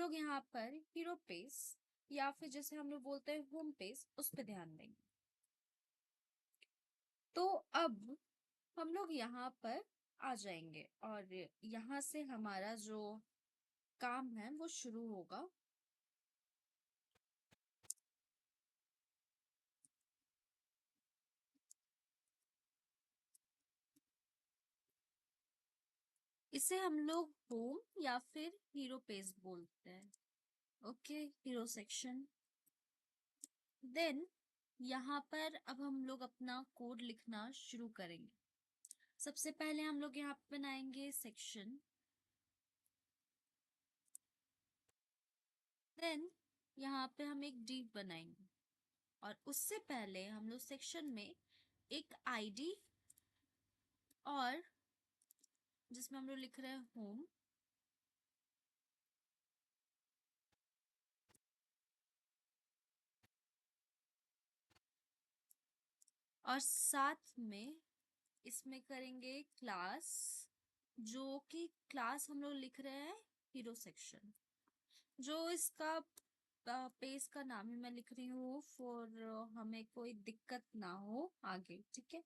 लोग यहाँ पर हीरो पेज या फिर जैसे हम लोग बोलते हैं होम पेज, उस पर ध्यान देंगे। तो अब हम लोग यहाँ पर आ जाएंगे और यहाँ से हमारा जो काम है वो शुरू होगा। इसे हम लोग होम या फिर हीरो पेज बोलते हैं। Okay, hero section. देन यहाँ पर अब हम लोग अपना कोड लिखना शुरू करेंगे। सबसे पहले हम लोग यहाँ पे बनाएंगे सेक्शन। देन यहाँ पे हम एक div बनाएंगे और उससे पहले हम लोग सेक्शन में एक आईडी और जिसमें हम लोग लिख रहे हैं होम, और साथ में इसमें करेंगे क्लास, जो कि क्लास हम लोग लिख रहे हैं हीरो सेक्शन। जो इसका पेज का नाम ही मैं लिख रही हूँ फॉर हमें कोई दिक्कत ना हो आगे, ठीक है।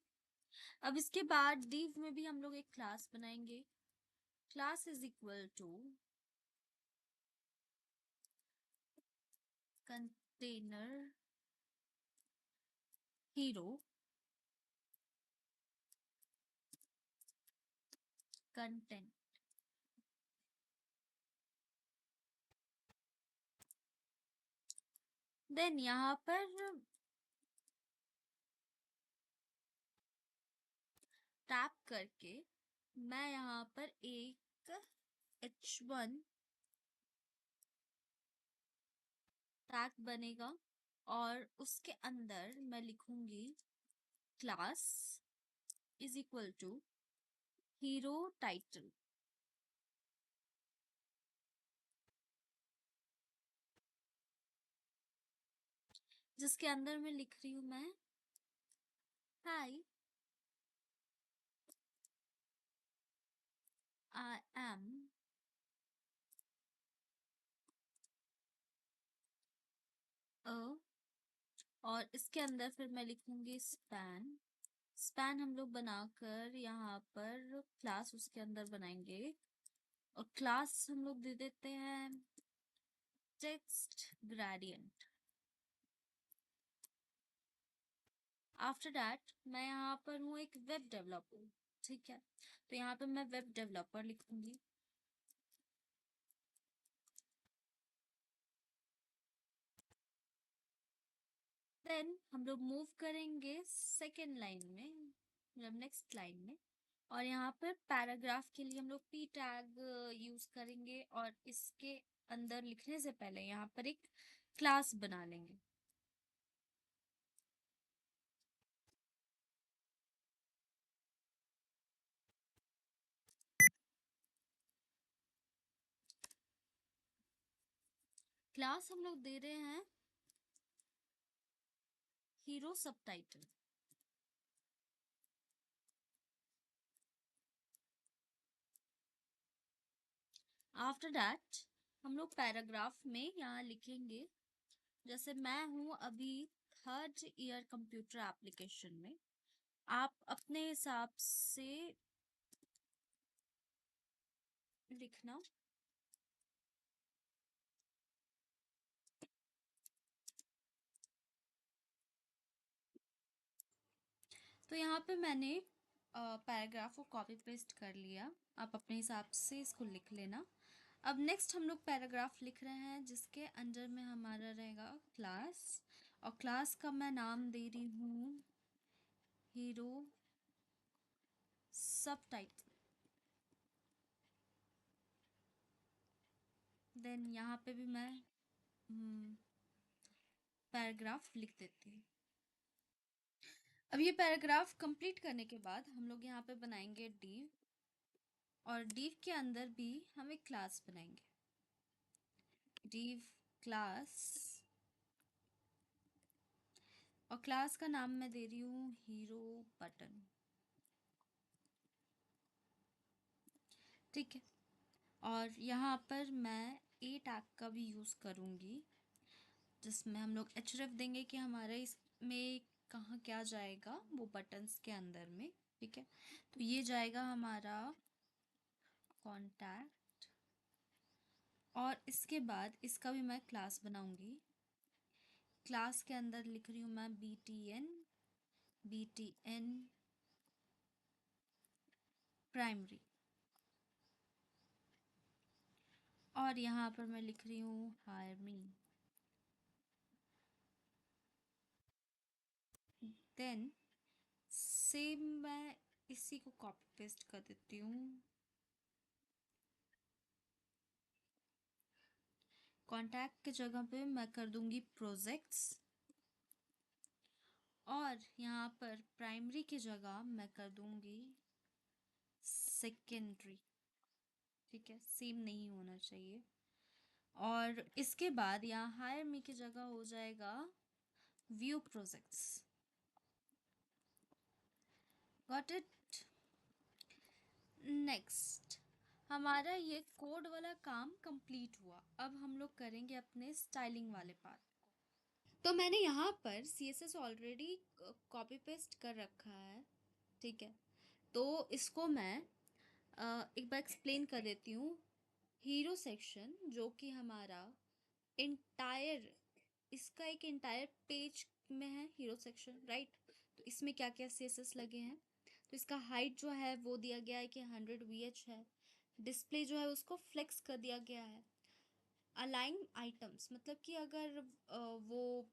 अब इसके बाद div में भी हम लोग एक क्लास बनाएंगे। Class is equal to container hero content. Then यहाँ पर टैप करके मैं यहाँ पर एक h1 टैग बनेगा और उसके अंदर मैं लिखूंगी class is equal to hero title. जिसके अंदर मैं लिख रही हूँ मैं हाय आई एम अ, और इसके अंदर फिर मैं लिखूंगी स्पैन। स्पैन हम लोग बनाकर यहाँ पर क्लास उसके अंदर बनाएंगे और क्लास हम लोग दे देते हैं टेक्स्ट ग्रेडियंट। आफ्टर दैट मैं यहाँ पर हूँ एक वेब डेवलपर, ठीक है। तो यहाँ पे मैं वेब डेवलपर लिखूंगी। देन हम लोग मूव करेंगे सेकेंड लाइन में, मतलब नेक्स्ट लाइन में, और यहाँ पर पैराग्राफ के लिए हम लोग p टैग यूज करेंगे और इसके अंदर लिखने से पहले यहाँ पर एक क्लास बना लेंगे। क्लास हम लोग दे रहे हैं हीरो सबटाइटल। आफ्टर दैट हम लोग पैराग्राफ में यहाँ लिखेंगे, जैसे मैं हूँ अभी थर्ड ईयर कंप्यूटर एप्लीकेशन में, आप अपने हिसाब से लिखना। तो यहाँ पे मैंने पैराग्राफ को कॉपी पेस्ट कर लिया, आप अपने हिसाब से इसको लिख लेना। अब नेक्स्ट हम लोग पैराग्राफ लिख रहे हैं जिसके अंदर में हमारा रहेगा क्लास, और क्लास का मैं नाम दे रही हूँ हीरो सबटाइटल। देन यहाँ पे भी मैं पैराग्राफ लिख देती हूँ। अब ये पैराग्राफ कंप्लीट करने के बाद हम लोग यहाँ पे बनाएंगे div, और div के अंदर भी हम एक क्लास बनाएंगे, div क्लास, और क्लास का नाम मैं दे रही हूँ हीरो बटन, ठीक है। और यहाँ पर मैं ए टैग का भी यूज़ करूँगी, जिसमें हम लोग href देंगे कि हमारे इसमें कहाँ क्या जाएगा वो बटन्स के अंदर में। ठीक है, तो ये जाएगा हमारा कॉन्टैक्ट, और इसके बाद इसका भी मैं क्लास बनाऊंगी। क्लास के अंदर लिख रही हूँ मैं btn प्राइमरी, और यहाँ पर मैं लिख रही हूँ हायर मी। देन सेम मैं इसी को कॉपी पेस्ट कर देती हूँ। कॉन्टैक्ट की जगह पे मैं कर दूंगी प्रोजेक्ट्स, और यहाँ पर प्राइमरी की जगह मैं कर दूंगी सेकेंडरी। ठीक है, सेम नहीं होना चाहिए। और इसके बाद यहाँ हायर मी की जगह हो जाएगा view projects. Got it. Next, हमारा ये कोड वाला काम कंप्लीट हुआ। अब हम लोग करेंगे अपने स्टाइलिंग वाले पार्ट। तो मैंने यहाँ पर CSS ऑलरेडी कॉपी पेस्ट कर रखा है। ठीक है, तो इसको मैं एक बार एक्सप्लेन कर देती हूँ। हीरो सेक्शन जो कि हमारा इंटायर, इसका एक इंटायर पेज में है हीरो सेक्शन, राइट। तो इसमें क्या क्या CSS लगे हैं, तो इसका हाइट जो है वो दिया गया है कि 100 VH है। डिस्प्ले जो है उसको फ्लेक्स कर दिया गया है। अलाइन आइटम्स मतलब कि अगर वो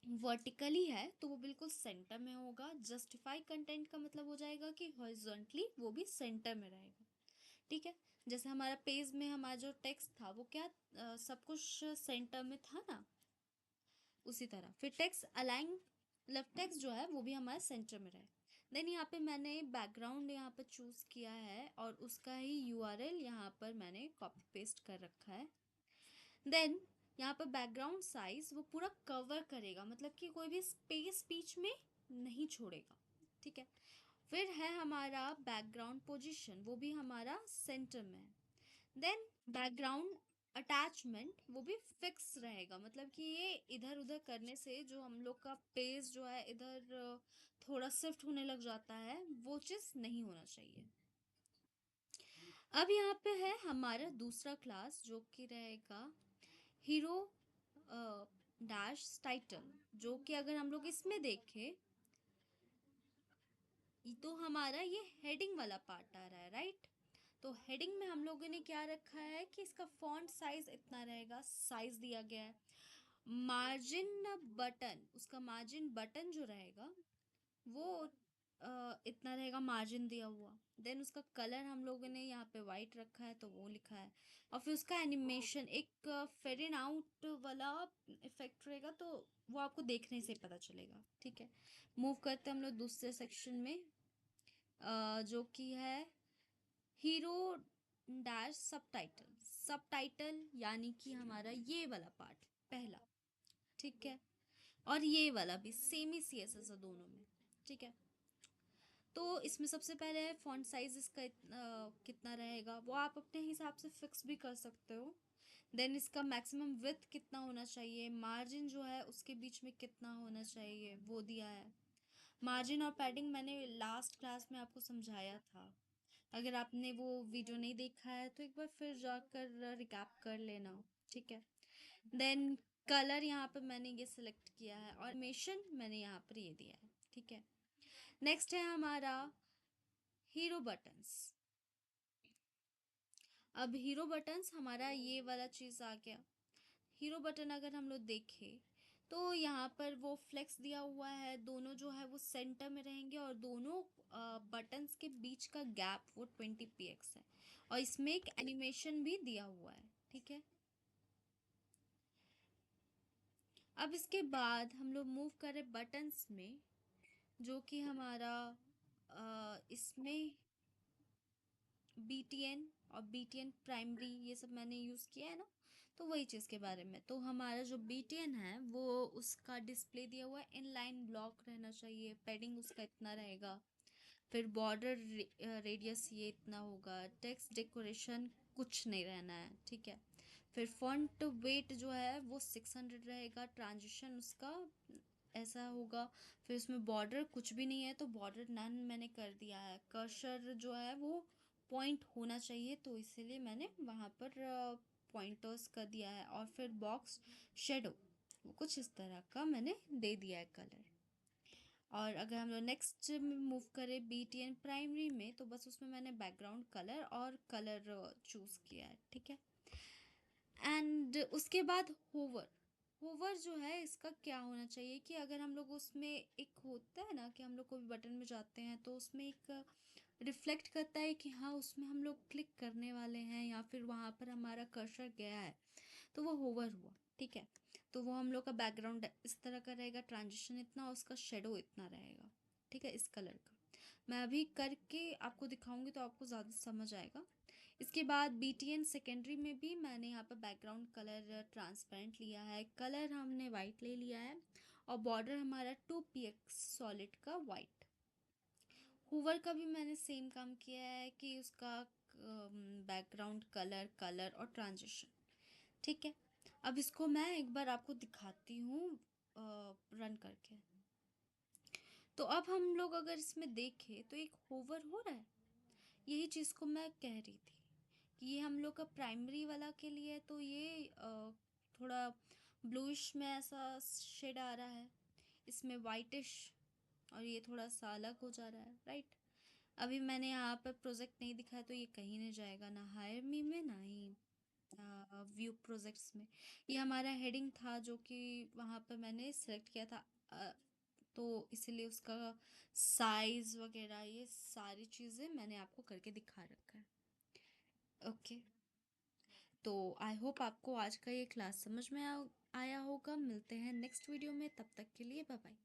वर्टिकली है तो वो बिल्कुल सेंटर में होगा। जस्टिफाई कंटेंट का मतलब हो जाएगा कि हॉरिजॉन्टली वो भी सेंटर में रहेगा। ठीक है, जैसे हमारा पेज में हमारा जो टेक्स्ट था वो क्या सब कुछ सेंटर में था ना, उसी तरह फिर टेक्स्ट अलाइन, मतलब टेक्स्ट जो है वो भी हमारा सेंटर में रहे। देन यहाँ पे मैंने बैकग्राउंड यहाँ पर चूज किया है और उसका ही URL यहाँ पर मैंने कॉपी पेस्ट कर रखा है। देन यहाँ पर बैकग्राउंड साइज वो पूरा कवर करेगा, मतलब कि कोई भी स्पेस बीच में नहीं छोड़ेगा। ठीक है, फिर है हमारा बैकग्राउंड पोजीशन, वो भी हमारा सेंटर में है। देन बैकग्राउंड अटैचमेंट वो भी फिक्स रहेगा, मतलब कि ये इधर उधर करने से जो हम लोग का पेज जो है इधर थोड़ा शिफ्ट होने लग जाता है, वो चीज़ नहीं होना चाहिए। अब यहाँ पे है हमारा दूसरा क्लास जो कि रहेगा हीरो डैश टाइटल, जो कि अगर हम लोग इसमें देखें तो हमारा ये हेडिंग वाला पार्ट आ रहा है, राइट। तो हेडिंग में हम लोगों ने क्या रखा है कि इसका फॉन्ट साइज इतना रहेगा, साइज दिया गया है। मार्जिन बटन, उसका मार्जिन बटन जो रहेगा वो इतना रहेगा, मार्जिन दिया हुआ। देन उसका कलर हम लोगों ने यहाँ पे वाइट रखा है तो वो लिखा है। और फिर उसका एनिमेशन एक फेड इन आउट वाला इफेक्ट रहेगा, तो वो आपको देखने से पता चलेगा। ठीक है, मूव करते हैं हम लोग दूसरे सेक्शन में, जो कि है हीरो डैश सबटाइटल। सबटाइटल यानी कि हमारा ये वाला पार्ट पहला। ठीक है, और ये वाला भी सेम ही CSS है दोनों में। ठीक है, तो इसमें सबसे पहले है फॉन्ट साइज, इसका कितना रहेगा वो आप अपने हिसाब से फिक्स भी कर सकते हो। देन इसका मैक्सिमम विड्थ कितना होना चाहिए, मार्जिन जो है उसके बीच में कितना होना चाहिए वो दिया है। मार्जिन और पैडिंग मैंने लास्ट क्लास में आपको समझाया था, अगर आपने वो वीडियो नहीं देखा है तो एक बार फिर जाकर रिकैप कर लेना। ठीक है, देन कलर यहाँ पर मैंने ये सिलेक्ट किया है और एनिमेशन मैंने यहाँ पर ये दिया है। ठीक है, नेक्स्ट है हमारा हीरो बटन्स। अब हीरो बटन्स हमारा ये वाला चीज़ आ गया। हीरो बटन अगर हम लोग देखें तो यहाँ पर वो फ्लेक्स दिया हुआ है, दोनों जो है वो सेंटर में रहेंगे और दोनों बटन्स के बीच का गैप वो 20 px है, और इसमें एक एनिमेशन भी दिया हुआ है। ठीक है, अब इसके बाद हम लोग मूव करें बटन्स में, जो कि हमारा इसमें BTN और BTN प्राइमरी ये सब मैंने यूज़ किया है ना, तो वही चीज़ के बारे में। तो हमारा जो BTN है वो उसका डिस्प्ले दिया हुआ है, इनलाइन ब्लॉक रहना चाहिए, पैडिंग उसका इतना रहेगा, फिर बॉर्डर रेडियस ये इतना होगा, टेक्स्ट डेकोरेशन कुछ नहीं रहना है, ठीक है। फिर फॉन्ट वेट जो है वो 600 रहेगा, ट्रांजिशन उसका ऐसा होगा। फिर उसमें बॉर्डर कुछ भी नहीं है तो बॉर्डर नन मैंने कर दिया है। कर्सर जो है वो पॉइंट होना चाहिए तो इसीलिए मैंने वहाँ पर पॉइंटर्स कर दिया है। और फिर बॉक्स शेडो वो कुछ इस तरह का मैंने दे दिया है कलर। और अगर हम लोग नेक्स्ट मूव करें बीटीएन प्राइमरी में तो बस उसमें मैंने बैकग्राउंड कलर और कलर चूज़ किया है, ठीक है। एंड उसके बाद होवर। होवर जो है इसका क्या होना चाहिए कि अगर हम लोग उसमें एक होता है ना कि हम लोग कोई बटन में जाते हैं तो उसमें एक रिफ्लेक्ट करता है कि हाँ उसमें हम लोग क्लिक करने वाले हैं या फिर वहाँ पर हमारा कर्सर गया है, तो वो होवर हुआ, ठीक है। तो वो हम लोग का बैकग्राउंड इस तरह का रहेगा, ट्रांजिशन इतना और उसका शेडो इतना रहेगा, ठीक है, इस कलर का। मैं अभी करके आपको दिखाऊंगी तो आपको ज़्यादा समझ आएगा। इसके बाद बीटीएन सेकेंडरी में भी मैंने यहाँ पर बैकग्राउंड कलर ट्रांसपेरेंट लिया है, कलर हमने वाइट ले लिया है और बॉर्डर हमारा 2px सॉलिड का वाइट। हूवर का भी मैंने सेम काम किया है कि उसका बैकग्राउंड कलर कलर और ट्रांजिशन, ठीक है। अब इसको मैं एक बार आपको दिखाती हूँ रन करके। तो अब हम लोग अगर इसमें देखें तो एक होवर हो रहा है, यही चीज़ को मैं कह रही थी कि ये हम लोग का प्राइमरी वाला के लिए है तो ये थोड़ा ब्लूइश में ऐसा शेड आ रहा है, इसमें वाइटिश, और ये थोड़ा सा अलग हो जा रहा है, राइट। अभी मैंने यहाँ पर प्रोजेक्ट नहीं दिखाया तो ये कहीं नहीं जाएगा, ना हायर मी में ना ही व्यू प्रोजेक्ट्स में। ये हमारा हेडिंग था जो कि वहाँ पर मैंने सेलेक्ट किया था, तो इसीलिए उसका साइज वगैरह ये सारी चीज़ें मैंने आपको करके दिखा रखा है। ओके, तो आई होप आपको आज का ये क्लास समझ में आया होगा। मिलते हैं नेक्स्ट वीडियो में, तब तक के लिए बाय बाय।